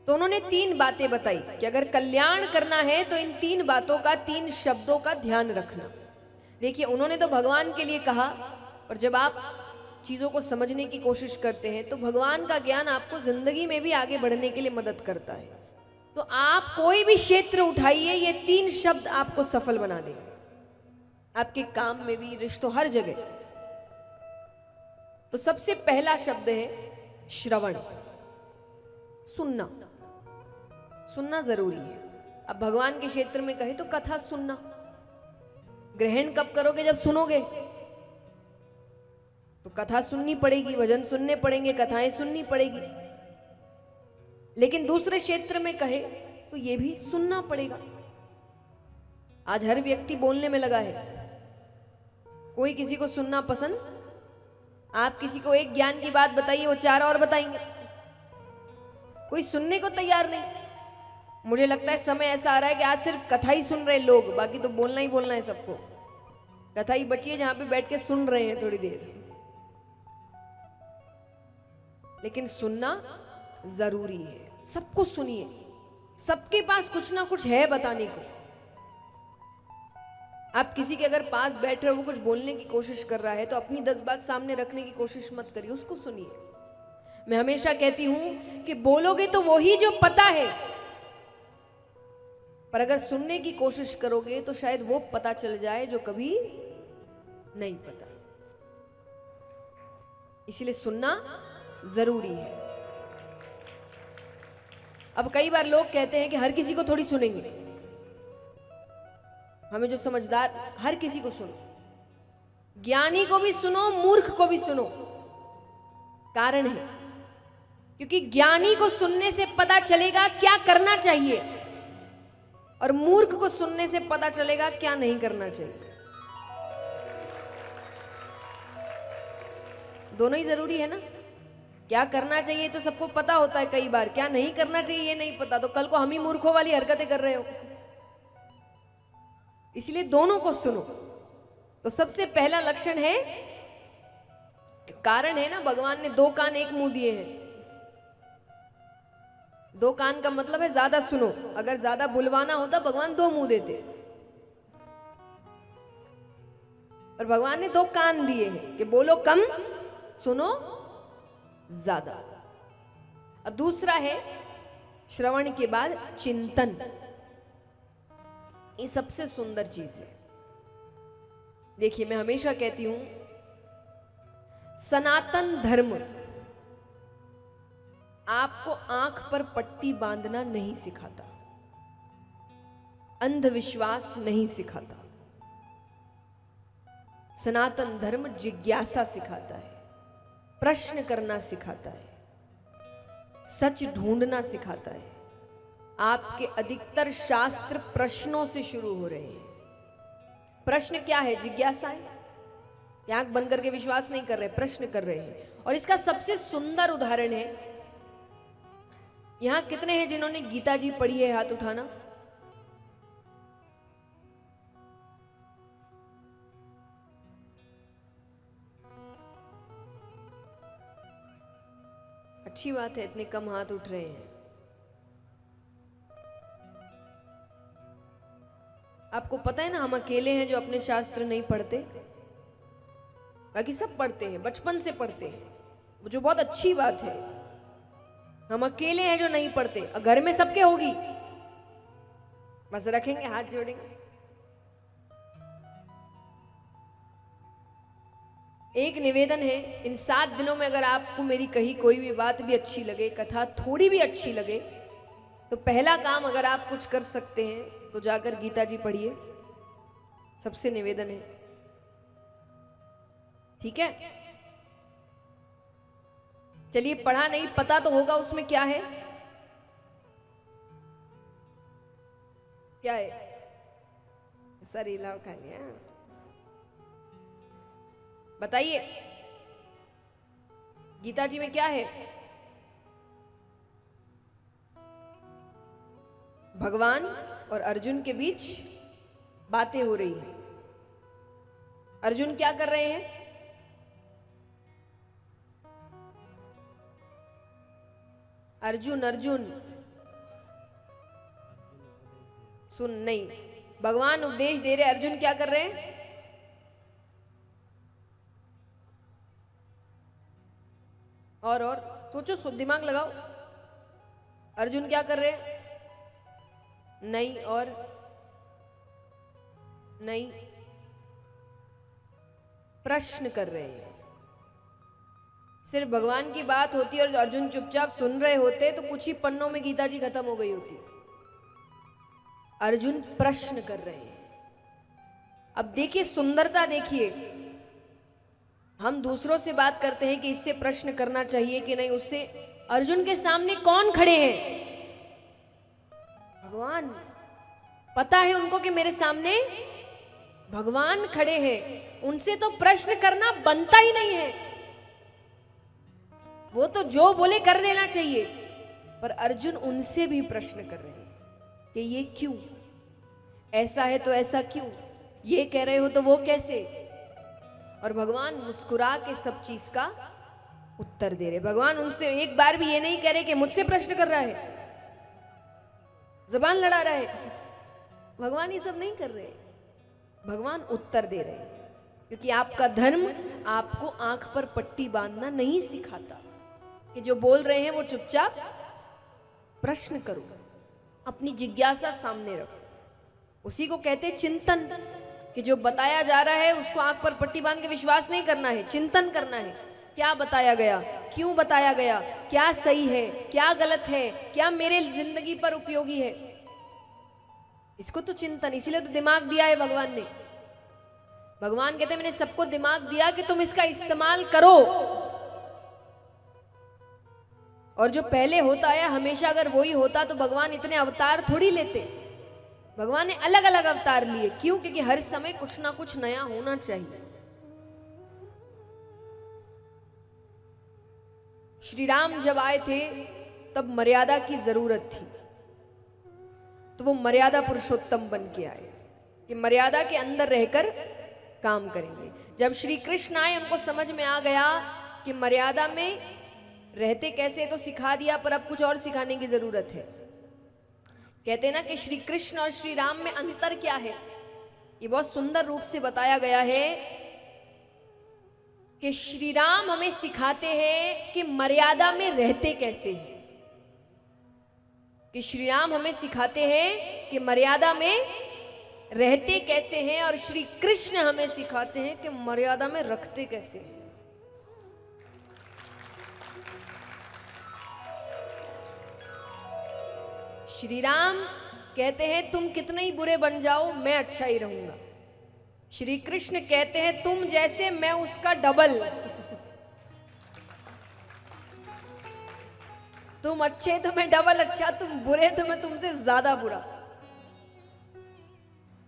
तो उन्होंने 3 बातें बताई कि अगर कल्याण करना है तो इन 3 बातों का, 3 शब्दों का ध्यान रखना। देखिए, उन्होंने तो भगवान के लिए कहा, और जब आप चीजों को समझने की कोशिश करते हैं तो भगवान का ज्ञान आपको जिंदगी में भी आगे बढ़ने के लिए मदद करता है। तो आप कोई भी क्षेत्र उठाइए, ये 3 शब्द आपको सफल बना देंगे, आपके काम में भी, रिश्तों, हर जगह। तो सबसे पहला शब्द है श्रवण, सुनना। सुनना जरूरी है। अब भगवान के क्षेत्र में कहे तो कथा सुनना। ग्रहण कब करोगे? जब सुनोगे। तो कथा सुननी पड़ेगी, भजन सुनने पड़ेंगे, कथाएं सुननी पड़ेगी। लेकिन दूसरे क्षेत्र में कहे तो ये भी सुनना पड़ेगा। आज हर व्यक्ति बोलने में लगा है, कोई किसी को सुनना पसंद। आप किसी को एक ज्ञान की बात बताइए, वो 4 और बताएंगे। कोई सुनने को तैयार नहीं। मुझे लगता है समय ऐसा आ रहा है कि आज सिर्फ कथा ही सुन रहे लोग, बाकी तो बोलना ही बोलना है सबको। कथा ही बची है जहां पे बैठ के सुन रहे हैं थोड़ी देर। लेकिन सुनना जरूरी है। सबको सुनिए, सबके पास कुछ ना कुछ है बताने को। आप किसी के अगर पास बैठ रहे हो, वो कुछ बोलने की कोशिश कर रहा है, तो अपनी 10 बात सामने रखने की कोशिश मत करिए, उसको सुनिए। मैं हमेशा कहती हूं कि बोलोगे तो वही जो पता है, पर अगर सुनने की कोशिश करोगे तो शायद वो पता चल जाए जो कभी नहीं पता। इसलिए सुनना जरूरी है। अब कई बार लोग कहते हैं कि हर किसी को थोड़ी सुनेंगे, हमें जो समझदार, हर किसी को सुनो, ज्ञानी को भी सुनो, मूर्ख को भी सुनो। कारण है, क्योंकि ज्ञानी को सुनने से पता चलेगा क्या करना चाहिए, और मूर्ख को सुनने से पता चलेगा क्या नहीं करना चाहिए। दोनों ही जरूरी है ना। क्या करना चाहिए तो सबको पता होता है, कई बार क्या नहीं करना चाहिए ये नहीं पता, तो कल को हम ही मूर्खों वाली हरकतें कर रहे हो। इसलिए दोनों को सुनो। तो सबसे पहला लक्षण है, कारण है ना, भगवान ने 2 कान 1 मुंह दिए हैं। 2 कान का मतलब है ज्यादा सुनो। अगर ज्यादा बुलवाना होता भगवान 2 मुंह देते, और भगवान ने 2 कान दिए हैं कि बोलो कम, सुनो ज्यादा। अब दूसरा है श्रवण के बाद चिंतन। ये सबसे सुंदर चीज है। देखिए, मैं हमेशा कहती हूं, सनातन धर्म आपको आंख पर पट्टी बांधना नहीं सिखाता, अंधविश्वास नहीं सिखाता। सनातन धर्म जिज्ञासा सिखाता है, प्रश्न करना सिखाता है, सच ढूंढना सिखाता है। आपके अधिकतर शास्त्र प्रश्नों से शुरू हो रहे हैं। प्रश्न क्या है? जिज्ञासा है। आंख बंद करके विश्वास नहीं कर रहे, प्रश्न कर रहे हैं। और इसका सबसे सुंदर उदाहरण है, यहां कितने हैं जिन्होंने गीता जी पढ़ी है? हाथ उठाना। अच्छी बात है, इतने कम हाथ उठ रहे हैं। आपको पता है ना, हम अकेले हैं जो अपने शास्त्र नहीं पढ़ते, बाकी सब पढ़ते हैं, बचपन से पढ़ते हैं, जो बहुत अच्छी बात है। हम अकेले हैं जो नहीं पढ़ते, और घर में सबके होगी। बस रखेंगे, हाथ जोड़ेंगे। एक निवेदन है, इन 7 दिनों में अगर आपको मेरी कही कोई भी बात भी अच्छी लगे, कथा थोड़ी भी अच्छी लगे, तो पहला काम अगर आप कुछ कर सकते हैं तो जाकर गीता जी पढ़िए। सबसे निवेदन है, ठीक है? चलिए, पढ़ा नहीं, पता तो होगा उसमें क्या है। क्या है? सर इलाव खा लिया, बताइए गीता जी में क्या है? भगवान और अर्जुन के बीच बातें हो रही हैं। अर्जुन क्या कर रहे हैं? अर्जुन सुन नहीं, भगवान उपदेश दे रहे, अर्जुन क्या कर रहे हैं? और सोचो, दिमाग लगाओ। अर्जुन क्या कर रहे हैं? नहीं और नहीं, प्रश्न कर रहे हैं। सिर्फ भगवान की बात होती और अर्जुन चुपचाप सुन रहे होते तो कुछ ही पन्नों में गीता जी खत्म हो गई होती। अर्जुन प्रश्न कर रहे हैं। अब देखिए सुंदरता, देखिए हम दूसरों से बात करते हैं कि इससे प्रश्न करना चाहिए कि नहीं, उससे अर्जुन के सामने कौन खड़े हैं? भगवान। पता है उनको कि मेरे सामने भगवान खड़े हैं, उनसे तो प्रश्न करना बनता ही नहीं है। वो तो जो बोले कर देना चाहिए, पर अर्जुन उनसे भी प्रश्न कर रहे हैं कि ये क्यों, ऐसा है तो ऐसा क्यों, ये कह रहे हो तो वो कैसे। और भगवान मुस्कुरा के सब चीज का उत्तर दे रहे। भगवान उनसे एक बार भी ये नहीं कह रहे कि मुझसे प्रश्न कर रहा है, जबान लड़ा रहा है। भगवान ये सब नहीं कर रहे, भगवान उत्तर दे रहे हैं। क्योंकि आपका धर्म आपको आंख पर पट्टी बांधना नहीं सिखाता कि जो बोल रहे हैं वो चुपचाप प्रश्न करो, अपनी जिज्ञासा सामने रखो। उसी को कहते चिंतन, कि जो बताया जा रहा है उसको आंख पर पट्टी बांध के विश्वास नहीं करना है, चिंतन करना है। क्या बताया गया, क्यों बताया गया, क्या सही है, क्या गलत है, क्या मेरे जिंदगी पर उपयोगी है, इसको तो चिंतन। इसीलिए तो दिमाग दिया है भगवान ने। भगवान कहते हैं मैंने सबको दिमाग दिया कि तुम इसका इस्तेमाल करो। और जो पहले होता है हमेशा अगर वही होता तो भगवान इतने अवतार थोड़ी लेते। भगवान ने अलग अलग अवतार लिए, क्यों? क्योंकि हर समय कुछ ना कुछ नया होना चाहिए। श्री राम जब आए थे तब मर्यादा की जरूरत थी, तो वो मर्यादा पुरुषोत्तम बन के आए कि मर्यादा के अंदर रहकर काम करेंगे। जब श्री कृष्ण आए उनको समझ में आ गया कि मर्यादा में रहते कैसे, तो सिखा दिया, पर अब कुछ और सिखाने की जरूरत है। कहते हैं ना कि श्री कृष्ण और श्री राम में अंतर क्या है, ये बहुत सुंदर रूप से बताया गया है कि श्री राम हमें सिखाते हैं कि मर्यादा में रहते कैसे हैं। कि श्री राम हमें सिखाते हैं कि मर्यादा में रहते कैसे हैं, और श्री कृष्ण हमें सिखाते हैं कि मर्यादा में रखते कैसे हैं। श्री राम कहते हैं तुम कितने ही बुरे बन जाओ मैं अच्छा ही रहूंगा। श्री कृष्ण कहते हैं तुम जैसे मैं उसका डबल। तुम अच्छे तो मैं डबल अच्छा, तुम बुरे तो मैं तुमसे ज्यादा बुरा।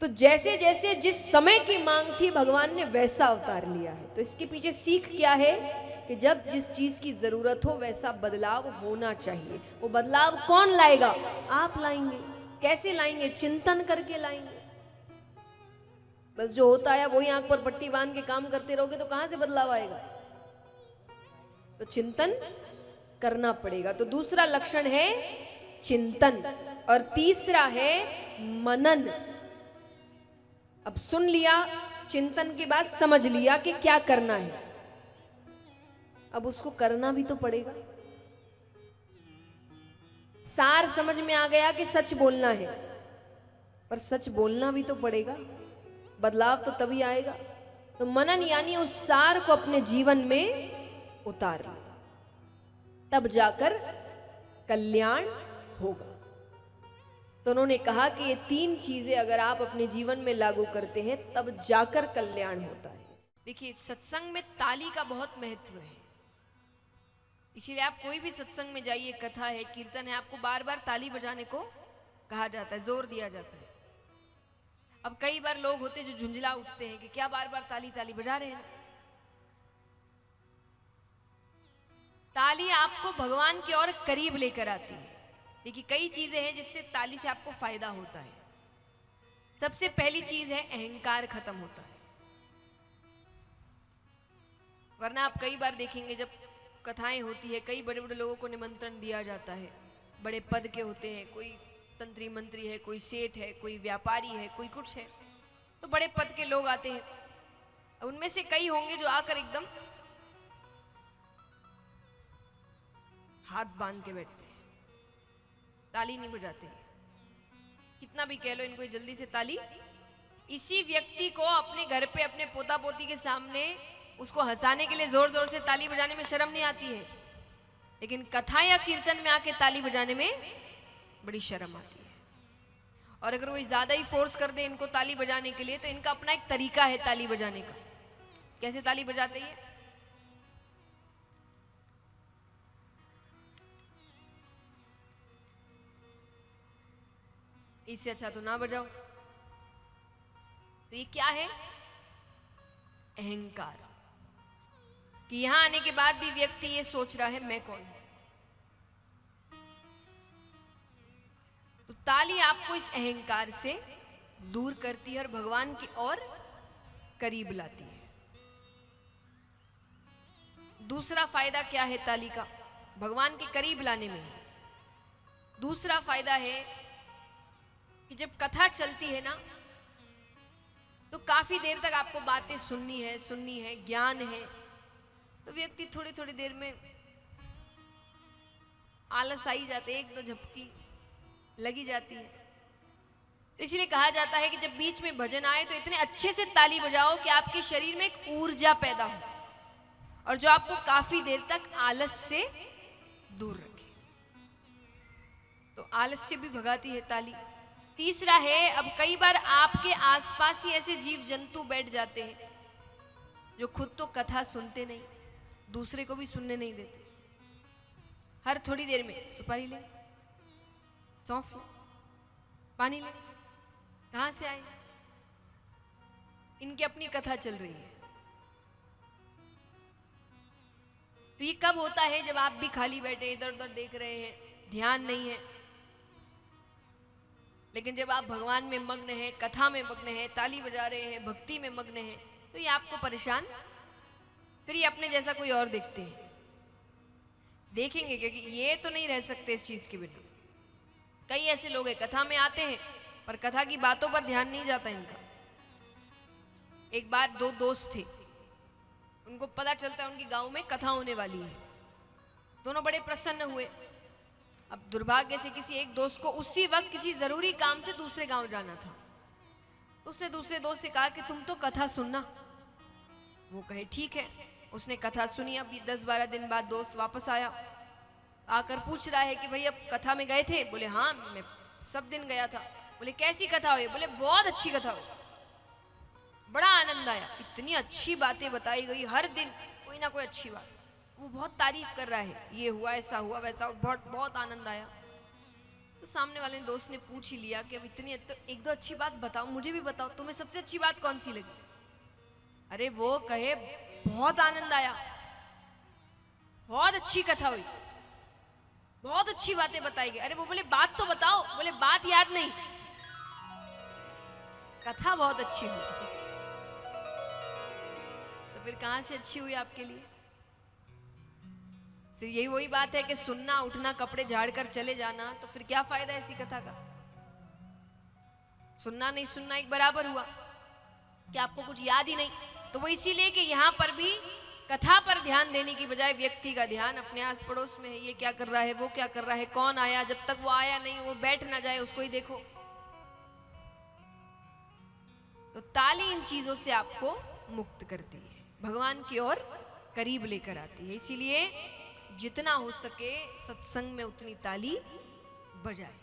तो जैसे जैसे जिस समय की मांग थी भगवान ने वैसा अवतार लिया है। तो इसके पीछे सीख क्या है कि जब जिस चीज की जरूरत हो वैसा बदलाव होना चाहिए। वो बदलाव कौन लाएगा? आप लाएंगे। कैसे लाएंगे? चिंतन करके लाएंगे। बस जो होता है वही आंख पर पट्टी बांध के काम करते रहोगे तो कहां से बदलाव आएगा? तो चिंतन करना पड़ेगा। तो दूसरा लक्षण है चिंतन, और तीसरा है मनन। अब सुन लिया, चिंतन के बाद समझ लिया कि क्या करना है, अब उसको करना भी तो पड़ेगा। सार समझ में आ गया कि सच बोलना है, पर सच बोलना भी तो पड़ेगा, बदलाव तो तभी आएगा। तो मनन यानी उस सार को अपने जीवन में उतार लो, तब जाकर कल्याण होगा। तो उन्होंने कहा कि ये तीन चीजें अगर आप अपने जीवन में लागू करते हैं तब जाकर कल्याण होता है। देखिए सत्संग में ताली का बहुत महत्व है, इसीलिए आप कोई भी सत्संग में जाइए, कथा है, कीर्तन है, आपको बार बार ताली बजाने को कहा जाता है, जोर दिया जाता है। अब कई बार लोग होते जो झुंझला उठते हैं कि क्या बार बार ताली ताली बजा रहे हैं। ताली आपको भगवान की ओर करीब लेकर आती है। देखिए कई चीजें हैं जिससे ताली से आपको फायदा होता है। सबसे पहली चीज है अहंकार खत्म होता है। वरना आप कई बार देखेंगे जब कथाएं होती है, कई बड़े बड़े लोगों को निमंत्रण दिया जाता है, बड़े पद के होते हैं, कोई तंत्री मंत्री है, कोई सेठ है, कोई व्यापारी है, कोई कुछ है, तो बड़े पद के लोग आते हैं। उनमें से कई होंगे जो आकर एकदम हाथ बांध के बैठते हैं, ताली नहीं बजाते। कितना भी कह लो इनको जल्दी से ताली। इसी व्यक्ति को अपने घर पे अपने पोता पोती के सामने उसको हंसाने के लिए जोर जोर से ताली बजाने में शर्म नहीं आती है, लेकिन कथा या कीर्तन में आके ताली बजाने में बड़ी शर्म आती है। और अगर वो ज्यादा ही फोर्स कर दे इनको ताली बजाने के लिए, तो इनका अपना एक तरीका है ताली बजाने का। कैसे ताली बजाते हैं? इससे अच्छा तो ना बजाओ। तो ये क्या है? अहंकार। कि यहां आने के बाद भी व्यक्ति ये सोच रहा है मैं कौन हूं। तो ताली आपको इस अहंकार से दूर करती है और भगवान की ओर करीब लाती है। दूसरा फायदा क्या है ताली का? भगवान के करीब लाने में। दूसरा फायदा है कि जब कथा चलती है ना, तो काफी देर तक आपको बातें सुननी है, ज्ञान है, तो व्यक्ति थोड़ी थोड़ी देर में आलस आई जाते, एक दो झपकी लगी जाती है। तो इसलिए कहा जाता है कि जब बीच में भजन आए तो इतने अच्छे से ताली बजाओ कि आपके शरीर में एक ऊर्जा पैदा हो और जो आपको काफी देर तक आलस से दूर रखे। तो आलस से भी भगाती है ताली। तीसरा है, अब कई बार आपके आसपास ही ऐसे जीव जंतु बैठ जाते हैं जो खुद तो कथा सुनते नहीं, दूसरे को भी सुनने नहीं देते। हर थोड़ी देर में सुपारी ले, सौंफ ले, पानी ले, कहां से आए? इनकी अपनी कथा चल रही है। तो ये कब होता है? जब आप भी खाली बैठे इधर उधर देख रहे हैं, ध्यान नहीं है। लेकिन जब आप भगवान में मग्न हैं, कथा में मग्न हैं, ताली बजा रहे हैं, भक्ति में मग्न हैं, तो ये आपको परेशान, फिर ये अपने जैसा कोई और देखते हैं, देखेंगे, क्योंकि ये तो नहीं रह सकते इस चीज के बिना। कई ऐसे लोग हैं कथा में आते हैं पर कथा की बातों पर ध्यान नहीं जाता इनका। एक बार दो दोस्त थे, उनको पता चलता है उनके गांव में कथा होने वाली है। दोनों बड़े प्रसन्न हुए। अब दुर्भाग्य से किसी एक दोस्त को उसी वक्त किसी जरूरी काम से दूसरे गांव जाना था, तो उसने दूसरे दोस्त से कहा कि तुम तो कथा सुनना। वो कहे ठीक है। उसने कथा सुनी। अब 10-12 दिन बाद दोस्त वापस आया, आकर पूछ रहा है कि भाई अब कथा में गए थे? बोले हाँ, मैं सब दिन गया था। बोले कैसी कथा हुई? बोले बहुत अच्छी कथा हुई, बड़ा आनंद आया, इतनी अच्छी बातें बताई गई, हर दिन कोई ना कोई अच्छी बात। वो बहुत तारीफ कर रहा है, ये हुआ, ऐसा हुआ, वैसा हुआ, बहुत बहुत आनंद आया। तो सामने वाले दोस्त ने पूछ ही लिया कि अब इतनी तो एक दो अच्छी बात बताओ, मुझे भी बताओ, तुम्हें सबसे अच्छी बात कौन सी लगी? अरे वो कहे बहुत आनंद आया, बहुत अच्छी कथा हुई, बहुत अच्छी बातें बताई गई। अरे वो बोले बात तो बताओ। बोले बात याद नहीं, कथा बहुत अच्छी हुई। तो फिर कहां से अच्छी हुई आपके लिए? सिर्फ यही वही बात है कि सुनना, उठना, कपड़े झाड़ कर चले जाना, तो फिर क्या फायदा ऐसी कथा का? सुनना नहीं सुनना एक बराबर हुआ कि आपको कुछ याद ही नहीं। तो वो इसीलिए कि यहां पर भी कथा पर ध्यान देने की बजाय व्यक्ति का ध्यान अपने आस पड़ोस में है। ये क्या कर रहा है, वो क्या कर रहा है, कौन आया, जब तक वो आया नहीं वो बैठ ना जाए उसको ही देखो। तो ताली इन चीजों से आपको मुक्त करती है, भगवान की ओर करीब लेकर आती है। इसीलिए जितना हो सके सत्संग में उतनी ताली बजाए।